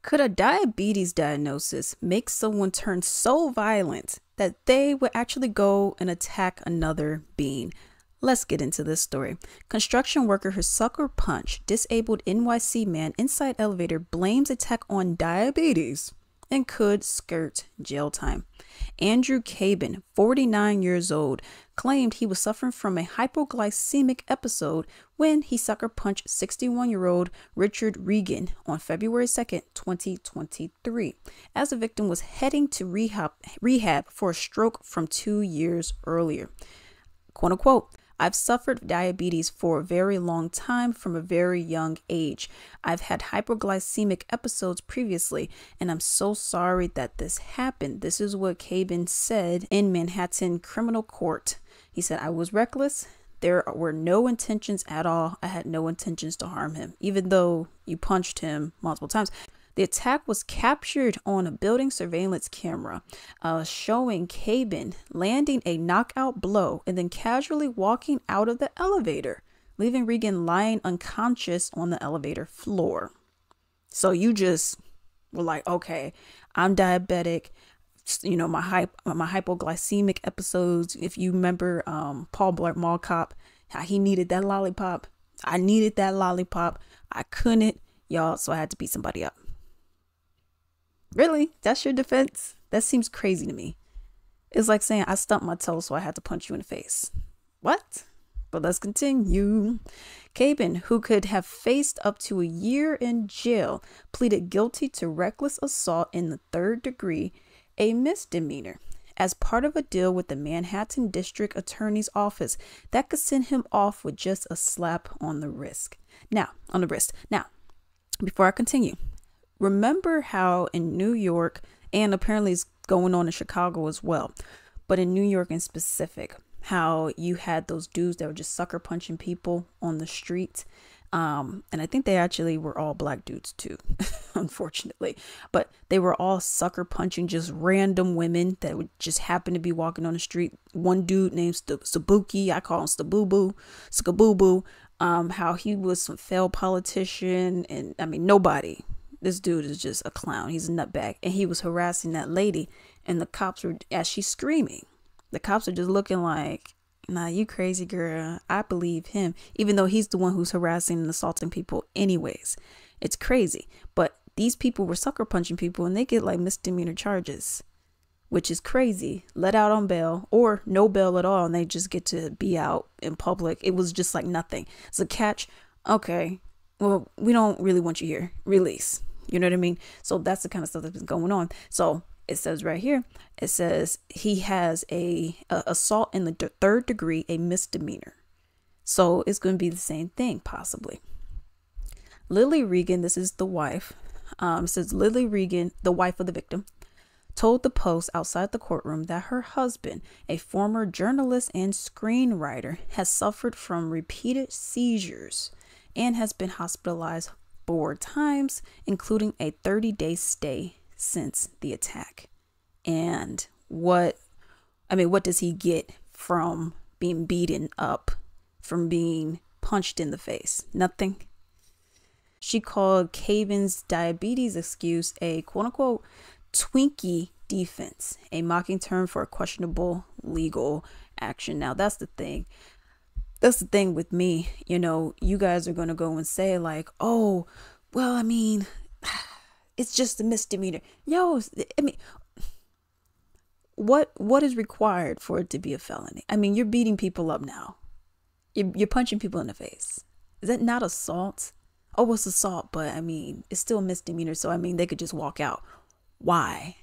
Could a diabetes diagnosis make someone turn so violent that they would actually go and attack another being? Let's get into this story. Construction worker who sucker punch disabled NYC man inside elevator blames attack on diabetes and could skirt jail time. Andrew Cabin, 49 years old, claimed he was suffering from a hypoglycemic episode when he sucker punched 61-year-old Richard Regan on February 2nd, 2023, as the victim was heading to rehab for a stroke from 2 years earlier. Quote unquote, I've suffered diabetes for a very long time from a very young age. I've had hypoglycemic episodes previously, and I'm so sorry that this happened. This is what Cabin said in Manhattan criminal court. He said, I was reckless. There were no intentions at all. I had no intentions to harm him, even though you punched him multiple times. The attack was captured on a building surveillance camera, showing Cabin landing a knockout blow and then casually walking out of the elevator, leaving Regan lying unconscious on the elevator floor. So you just were like, okay, I'm diabetic. You know, my hypoglycemic episodes. If you remember Paul Blart Mall Cop, how he needed that lollipop. I needed that lollipop. I couldn't, y'all, so I had to beat somebody up. Really? That's your defense? That seems crazy to me. It's like saying I stumped my toe, so I had to punch you in the face. What? But let's continue. Cabin, who could have faced up to a year in jail, pleaded guilty to reckless assault in the 3rd degree, a misdemeanor, as part of a deal with the Manhattan District Attorney's Office that could send him off with just a slap on the wrist. Now, before I continue, remember how in New York, and apparently it's going on in Chicago as well, but in New York in specific, how you had those dudes that were just sucker punching people on the street. And I think they actually were all black dudes too, unfortunately. But they were all sucker punching just random women that would just happen to be walking on the street. One dude named Sabuki, I call him Skabooboo, how he was some failed politician. And I mean, nobody. This dude is just a clown. He's a nutbag. And he was harassing that lady. And the cops were, as she's screaming, the cops are just looking like, nah, you crazy girl. I believe him. Even though he's the one who's harassing and assaulting people anyways. It's crazy. But these people were sucker punching people and they get like misdemeanor charges, which is crazy. Let out on bail or no bail at all. And they just get to be out in public. It was just like nothing. It's a catch. Okay, well, we don't really want you here. Release. You know what I mean? So that's the kind of stuff that's been going on. So it says right here, it says he has a assault in the 3rd degree, a misdemeanor. So it's going to be the same thing, possibly. Lily Regan, this is the wife. It says Lily Regan, the wife of the victim, told the Post outside the courtroom that her husband, a former journalist and screenwriter, has suffered from repeated seizures and has been hospitalized 4 times, including a 30-day stay since the attack. And what does he get from being beaten up, from being punched in the face? Nothing. She called Cabin's diabetes excuse a quote-unquote Twinkie defense, a mocking term for a questionable legal action. Now, that's the thing. That's the thing with me. You know, you guys are going to go and say like, oh, well, I mean, it's just a misdemeanor. Yo, I mean, what is required for it to be a felony? I mean, you're beating people up now. You're punching people in the face. Is that not assault? Oh, it's assault, but I mean, it's still a misdemeanor. So, I mean, they could just walk out. Why?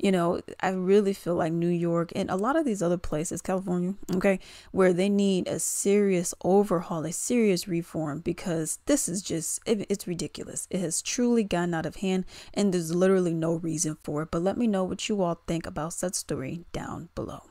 You know, I really feel like New York and a lot of these other places, California, okay, where they need a serious overhaul, a serious reform, because this is just, it's ridiculous. It has truly gotten out of hand and there's literally no reason for it. But let me know what you all think about said story down below.